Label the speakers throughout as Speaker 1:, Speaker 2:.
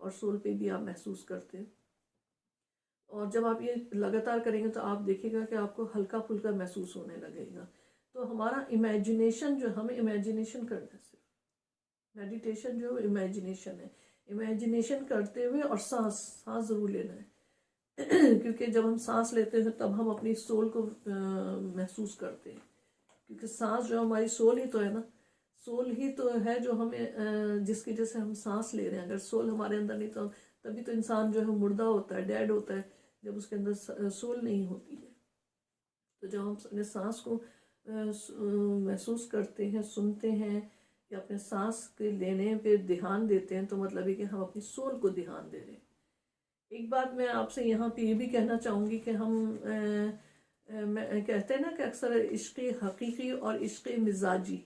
Speaker 1: اور سول پہ بھی آپ محسوس کرتے ہیں. اور جب آپ یہ لگاتار کریں گے تو آپ دیکھیں گا کہ آپ کو ہلکا پھلکا محسوس ہونے لگے گا. تو ہمارا امیجنیشن جو ہمیں امیجنیشن کرنا ہے، صرف میڈیٹیشن جو امیجنیشن ہے، امیجنیشن کرتے ہوئے اور سانس ضرور لینا ہے کیونکہ جب ہم سانس لیتے ہیں تب ہم اپنی سول کو محسوس کرتے ہیں، کیونکہ سانس جو ہماری سول ہی تو ہے نا، سول ہی تو ہے جو ہمیں جس کی وجہ سے ہم سانس لے رہے ہیں. اگر سول ہمارے اندر نہیں تو تبھی تو انسان جو ہے مردہ ہوتا ہے، ڈیڈ ہوتا ہے، جب اس کے اندر سول نہیں ہوتی ہے. تو جب ہم اپنے سانس کو محسوس کرتے ہیں، سنتے ہیں یا اپنے سانس کے لینے پہ دھیان دیتے ہیں، تو مطلب ہے کہ ہم اپنی سول کو دھیان دے رہے ہیں. ایک بات میں آپ سے یہاں پہ یہ بھی کہنا چاہوں گی کہ ہم کہتے ہیں نا کہ اکثر عشق حقیقی اور عشق مزاجی.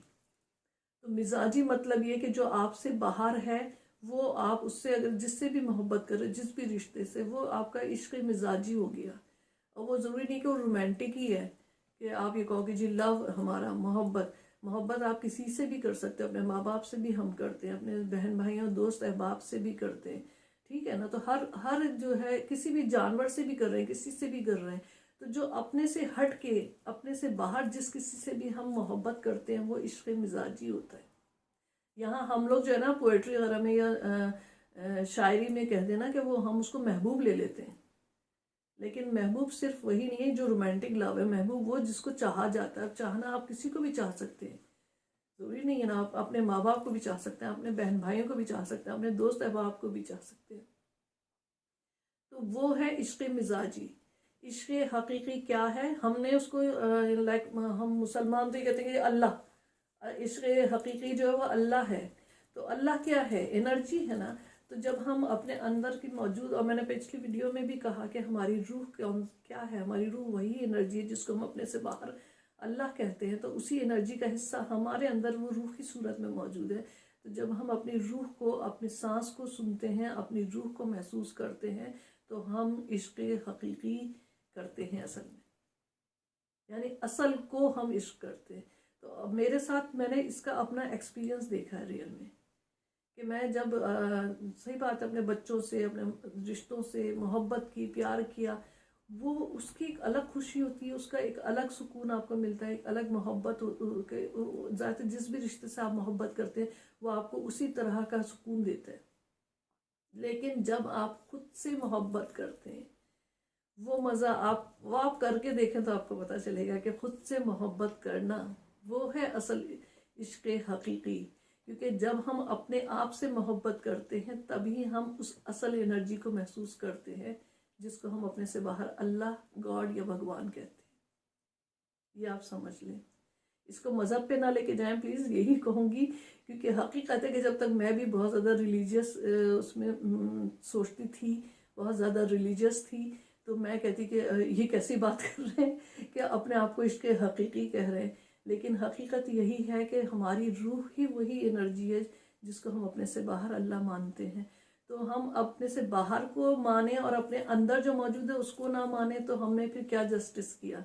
Speaker 1: تو مزاجی مطلب یہ کہ جو آپ سے باہر ہے وہ آپ اس سے اگر جس سے بھی محبت کرے، جس بھی رشتے سے، وہ آپ کا عشق مزاجی ہو گیا. اور وہ ضروری نہیں کہ وہ رومانٹک ہی ہے کہ آپ یہ کہو کہ جی لو ہمارا محبت آپ کسی سے بھی کر سکتے ہیں، اپنے ماں باپ سے بھی ہم کرتے ہیں، اپنے بہن بھائیوں دوست احباب سے بھی کرتے ہیں، ٹھیک ہے نا. تو ہر جو ہے کسی بھی جانور سے بھی کر رہے ہیں، کسی سے بھی کر رہے ہیں. تو جو اپنے سے ہٹ کے، اپنے سے باہر جس کسی سے بھی ہم محبت کرتے ہیں وہ عشق مزاجی ہوتا ہے. یہاں ہم لوگ جو ہے نا پوئٹری وغیرہ میں یا شاعری میں کہہ دینا کہ وہ ہم اس کو محبوب لے لیتے ہیں، لیکن محبوب صرف وہی نہیں ہے جو رومانٹک لو ہے. محبوب وہ جس کو چاہا جاتا ہے. اب چاہنا آپ کسی کو بھی چاہ سکتے ہیں، ضروری نہیں ہے نا. آپ اپنے ماں باپ کو بھی چاہ سکتے ہیں، اپنے بہن بھائیوں کو بھی چاہ سکتے ہیں، اپنے دوست احباب کو بھی چاہ سکتے ہیں. تو وہ ہے عشق مزاجی. عشق حقیقی کیا ہے؟ ہم نے اس کو ہم مسلمان تو یہ کہتے ہیں کہ اللہ، عشق حقیقی جو ہے وہ اللہ ہے. تو اللہ کیا ہے؟ انرجی ہے نا. تو جب ہم اپنے اندر کی موجود، اور میں نے پچھلی ویڈیو میں بھی کہا کہ ہماری روح کیا ہے، ہماری روح وہی انرجی ہے جس کو ہم اپنے سے باہر اللہ کہتے ہیں. تو اسی انرجی کا حصہ ہمارے اندر وہ روح کی صورت میں موجود ہے. تو جب ہم اپنی روح کو، اپنی سانس کو سنتے ہیں، اپنی روح کو محسوس کرتے ہیں، تو ہم عشق حقیقی کرتے ہیں اصل میں، یعنی اصل کو ہم عشق کرتے ہیں. تو اب میرے ساتھ میں نے اس کا اپنا ایکسپیرینس دیکھا ہے ریئل میں، کہ میں جب صحیح بات اپنے بچوں سے، اپنے رشتوں سے محبت کی، پیار کیا، وہ اس کی ایک الگ خوشی ہوتی ہے، اس کا ایک الگ سکون آپ کو ملتا ہے، ایک الگ محبت. ذات جس بھی رشتے سے آپ محبت کرتے ہیں وہ آپ کو اسی طرح کا سکون دیتا ہے. لیکن جب آپ خود سے محبت کرتے ہیں، وہ مزہ آپ کر کے دیکھیں تو آپ کو پتہ چلے گا کہ خود سے محبت کرنا وہ ہے اصل عشق حقیقی. کیونکہ جب ہم اپنے آپ سے محبت کرتے ہیں تبھی ہم اس اصل انرجی کو محسوس کرتے ہیں جس کو ہم اپنے سے باہر اللہ، گاڈ یا بھگوان کہتے ہیں. یہ آپ سمجھ لیں. اس کو مذہب پہ نہ لے کے جائیں پلیز، یہی کہوں گی. کیونکہ حقیقت ہے کہ جب تک میں بھی بہت زیادہ ریلیجیس اس میں سوچتی تھی، بہت زیادہ ریلیجیس تھی، تو میں کہتی کہ یہ کیسی بات کر رہے ہیں کہ اپنے آپ کو عشق حقیقی کہہ رہے ہیں. لیکن حقیقت یہی ہے کہ ہماری روح ہی وہی انرجی ہے جس کو ہم اپنے سے باہر اللہ مانتے ہیں. تو ہم اپنے سے باہر کو مانیں اور اپنے اندر جو موجود ہے اس کو نہ مانیں تو ہم نے پھر کیا جسٹس کیا؟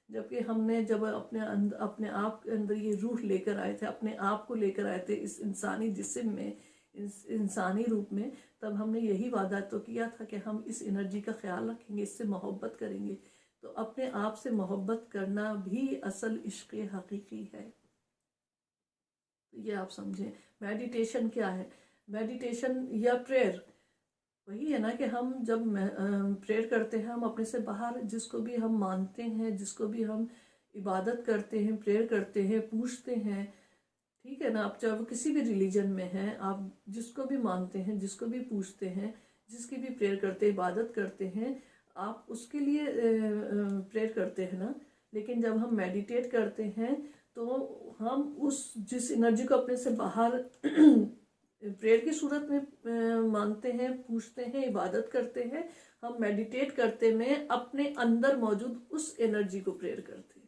Speaker 1: جبکہ ہم نے جب اپنے آپ کے اندر یہ روح لے کر آئے تھے، اپنے آپ کو لے کر آئے تھے اس انسانی جسم میں، اس انسانی روپ میں، تب ہم نے یہی وعدہ تو کیا تھا کہ ہم اس انرجی کا خیال رکھیں گے، اس سے محبت کریں گے. تو اپنے آپ سے محبت کرنا بھی اصل عشق حقیقی ہے. یہ آپ سمجھیں. میڈیٹیشن کیا ہے؟ میڈیٹیشن یا پریئر وہی ہے نا کہ ہم جب پریئر کرتے ہیں، ہم اپنے سے باہر جس کو بھی ہم مانتے ہیں، جس کو بھی ہم عبادت کرتے ہیں، پریئر کرتے ہیں، پوچھتے ہیں، ٹھیک ہے نا. آپ چاہے وہ کسی بھی ریلیجن میں ہیں، آپ جس کو بھی مانتے ہیں، جس کو بھی پوچھتے ہیں، جس کی بھی پریئر کرتے، عبادت کرتے ہیں، آپ اس کے لیے پریئر کرتے ہیں نا. لیکن جب ہم میڈیٹیٹ کرتے ہیں تو ہم جس انرجی کو اپنے سے باہر پریئر کی صورت میں مانتے ہیں، پوچھتے ہیں، عبادت کرتے ہیں، ہم میڈیٹیٹ کرتے میں اپنے اندر موجود اس انرجی کو پریئر کرتے ہیں،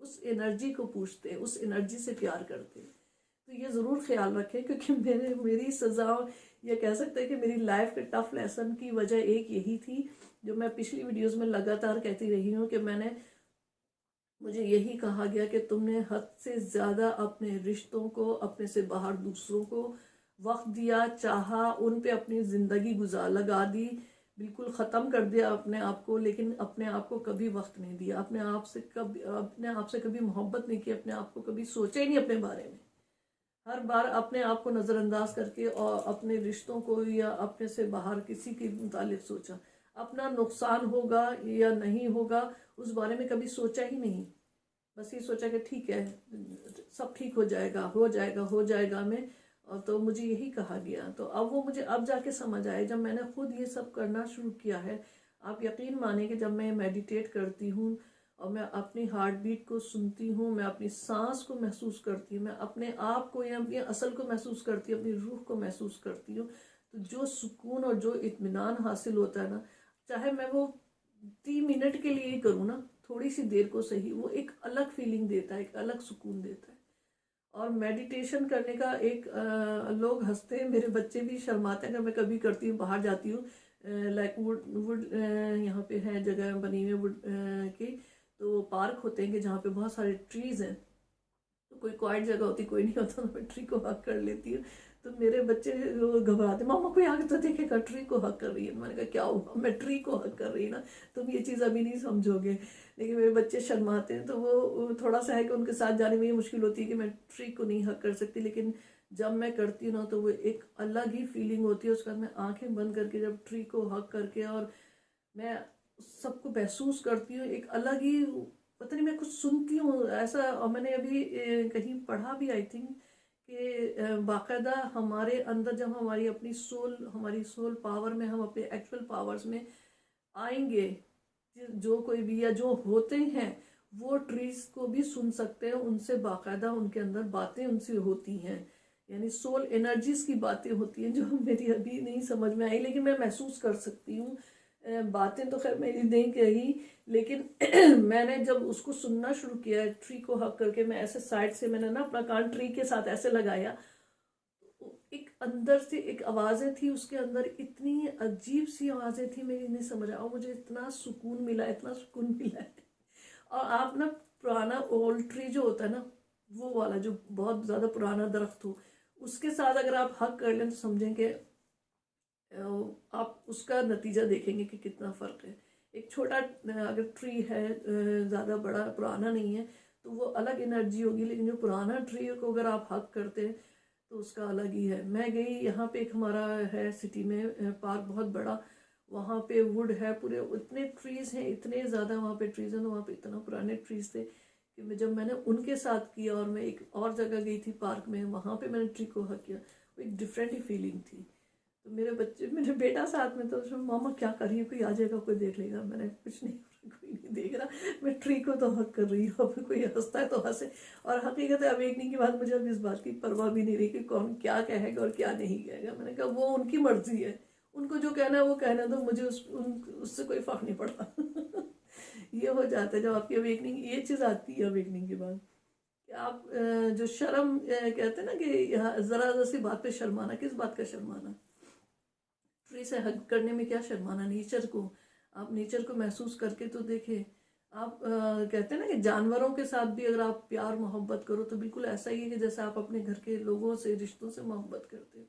Speaker 1: اس انرجی کو پوچھتے ہیں، اس انرجی سے پیار کرتے ہیں. تو یہ ضرور خیال رکھیں، کیونکہ میری سزا، یہ کہہ سکتے ہیں کہ میری لائف کے ٹف لیسن کی وجہ ایک یہی تھی جو میں پچھلی ویڈیوز میں لگاتار کہتی رہی ہوں کہ مجھے یہی کہا گیا کہ تم نے حد سے زیادہ اپنے رشتوں کو، اپنے سے باہر دوسروں کو، وقت دیا، چاہا، ان پہ اپنی زندگی لگا دی، بالکل ختم کر دیا اپنے آپ کو، لیکن اپنے آپ کو کبھی وقت نہیں دیا، اپنے آپ سے کبھی محبت نہیں کی، اپنے آپ کو کبھی سوچا ہی نہیں اپنے بارے میں، ہر بار اپنے آپ کو نظر انداز کر کے اور اپنے رشتوں کو یا اپنے سے باہر کسی کے متعلق سوچا، اپنا نقصان ہوگا یا نہیں ہوگا اس بارے میں کبھی سوچا ہی نہیں، بس یہ سوچا کہ ٹھیک ہے، سب ٹھیک ہو جائے گا، ہو جائے گا، ہو جائے گا میں، اور تو مجھے یہی کہا گیا، تو اب وہ مجھے اب جا کے سمجھ آئے جب میں نے خود یہ سب کرنا شروع کیا ہے۔ آپ یقین مانیں کہ جب میں میڈیٹیٹ کرتی ہوں اور میں اپنی ہارٹ بیٹ کو سنتی ہوں، میں اپنی سانس کو محسوس کرتی ہوں، میں اپنے آپ کو یا اپنی اصل کو محسوس کرتی ہوں، اپنی روح کو محسوس کرتی ہوں، تو جو سکون اور جو اطمینان حاصل ہوتا ہے نا، چاہے میں وہ 3 منٹ کے لیے ہی کروں نا، تھوڑی سی دیر کو صحیح، وہ ایک الگ فیلنگ دیتا ہے، ایک الگ سکون دیتا ہے۔ اور میڈیٹیشن کرنے کا ایک لوگ ہنستے ہیں، میرے بچے بھی شرماتے ہیں اگر میں کبھی کرتی ہوں، باہر جاتی ہوں، لائک ووڈ یہاں پہ ہے جگہ بنی ہوئی ووڈ کی، تو پارک ہوتے ہیں کہ جہاں پہ بہت سارے ٹریز ہیں، تو کوئی کوائٹ جگہ ہوتی، کوئی نہیں ہوتا، تو میں ٹری کو ہک کر لیتی ہوں، تو میرے بچے گھبراتے، ماما کوئی آگے تو دیکھے گا ٹری کو ہک کر رہی ہے، میں نے کہا کیا ہوا، میں ٹری کو ہک کر رہی ہوں نا، تم یہ چیز ابھی نہیں سمجھو گے، لیکن میرے بچے شرماتے ہیں، تو وہ تھوڑا سا ہے کہ ان کے ساتھ جانے میں یہ مشکل ہوتی ہے کہ میں ٹری کو نہیں ہک کر سکتی، لیکن جب میں کرتی ہوں نا تو وہ ایک الگ ہی فیلنگ ہوتی ہے، اس کے بعد میں آنکھیں بند کر کے جب ٹری کو ہک کر کے اور میں سب کو محسوس کرتی ہوں، ایک الگ ہی پتہ نہیں، میں کچھ سنتی ہوں ایسا، اور میں نے ابھی کہیں پڑھا بھی آئی تھنک کہ باقاعدہ ہمارے اندر جب ہماری سول پاور میں، ہم اپنے ایکچول پاورز میں آئیں گے، جو کوئی بھی یا جو ہوتے ہیں وہ ٹریز کو بھی سن سکتے ہیں، ان سے باقاعدہ ان کے اندر باتیں ان سے ہوتی ہیں، یعنی سول انرجیز کی باتیں ہوتی ہیں جو میری ابھی نہیں سمجھ میں آئی، لیکن میں محسوس کر سکتی ہوں، باتیں تو خیر میری نہیں کہی، لیکن میں نے جب اس کو سننا شروع کیا ہے ٹری کو ہک کر کے، میں ایسے سائڈ سے میں نے نا اپنا کان ٹری کے ساتھ ایسے لگایا، ایک اندر سے ایک آوازیں تھی اس کے اندر، اتنی عجیب سی آوازیں تھی، میری نہیں سمجھ آیا، اور مجھے اتنا سکون ملا، اتنا سکون ملا ہے۔ اور آپ نا پرانا اولڈ ٹری جو ہوتا ہے نا، وہ والا جو بہت زیادہ پرانا درخت ہو، اس کے ساتھ اگر آپ ہگ کر لیں تو سمجھیں کہ آپ اس کا نتیجہ دیکھیں گے کہ کتنا فرق ہے۔ ایک چھوٹا اگر ٹری ہے، زیادہ بڑا پرانا نہیں ہے، تو وہ الگ انرجی ہوگی، لیکن جو پرانا ٹری کو اگر آپ ہگ کرتے ہیں تو اس کا الگ ہی ہے۔ میں گئی یہاں پہ، ایک ہمارا ہے سٹی میں پارک بہت بڑا، وہاں پہ ووڈ ہے پورے، اتنے ٹریز ہیں، اتنے زیادہ وہاں پہ ٹریز ہیں، تو وہاں پہ اتنا پرانے ٹریز تھے کہ جب میں نے ان کے ساتھ کیا، اور میں ایک اور جگہ گئی تھی پارک میں، وہاں پہ میں نے ٹری کو ہگ کیا، وہ ایک ڈفرینٹ ہی فیلنگ تھی۔ تو میرے بیٹا ساتھ میں، تو ماما کیا کر رہی ہے، کوئی آ جائے گا، کوئی دیکھ لے گا، میں نے کچھ نہیں، کوئی نہیں دیکھ رہا، میں ٹری کو تو ہگ کر رہی ہوں، کوئی ہنستا ہے تو ہنسے۔ اور حقیقت ہے اویکننگ کے بعد مجھے اب اس بات کی پرواہ بھی نہیں رہی کہ کون کیا کہے گا اور کیا نہیں کہے گا، میں نے کہا وہ ان کی مرضی ہے، ان کو جو کہنا ہے وہ کہنا، تو مجھے اس سے کوئی فرق نہیں پڑتا۔ یہ ہو جاتا ہے جب آپ کی اویکننگ، یہ چیز آتی ہے اویکننگ کے بعد، کہ آپ جو شرم کہتے ہیں نا کہ ذرا سی بات پہ شرمانا، کس بات کا شرمانا؟ ٹری سے ہگ کرنے میں کیا شرمانا؟ نیچر کو، آپ نیچر کو محسوس کر کے تو دیکھیں۔ آپ کہتے ہیں نا کہ جانوروں کے ساتھ بھی اگر آپ پیار محبت کرو تو بالکل ایسا ہی ہے کہ جیسے آپ اپنے گھر کے لوگوں سے، رشتوں سے محبت کرتے ہو،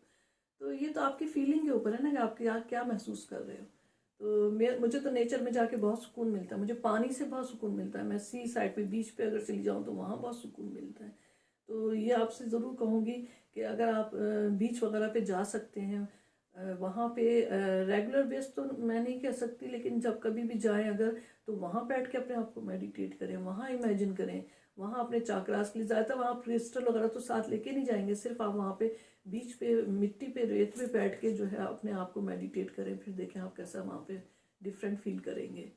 Speaker 1: تو یہ تو آپ کی فیلنگ کے اوپر ہے نا کہ آپ کیا محسوس کر رہے ہو۔ تو مجھے تو نیچر میں جا کے بہت سکون ملتا ہے، مجھے پانی سے بہت سکون ملتا ہے، میں سی سائڈ پہ، بیچ پہ اگر چلی جاؤں تو وہاں بہت سکون ملتا ہے۔ تو یہ آپ سے ضرور کہوں گی کہ اگر آپ بیچ وغیرہ پہ جا سکتے ہیں، وہاں پہ ریگولر بیس تو میں نہیں کہہ سکتی، لیکن جب کبھی بھی جائیں اگر، تو وہاں بیٹھ کے اپنے آپ کو میڈیٹیٹ کریں، وہاں امیجن کریں، وہاں اپنے چاکراس کے لیے، زیادہ تر وہاں کرسٹل وغیرہ تو ساتھ لے کے نہیں جائیں گے، صرف آپ وہاں پہ بیچ پہ مٹی پہ، ریت پہ بیٹھ کے جو ہے اپنے آپ کو میڈیٹیٹ کریں، پھر دیکھیں آپ کیسا وہاں پہ ڈفرینٹ فیل کریں گے۔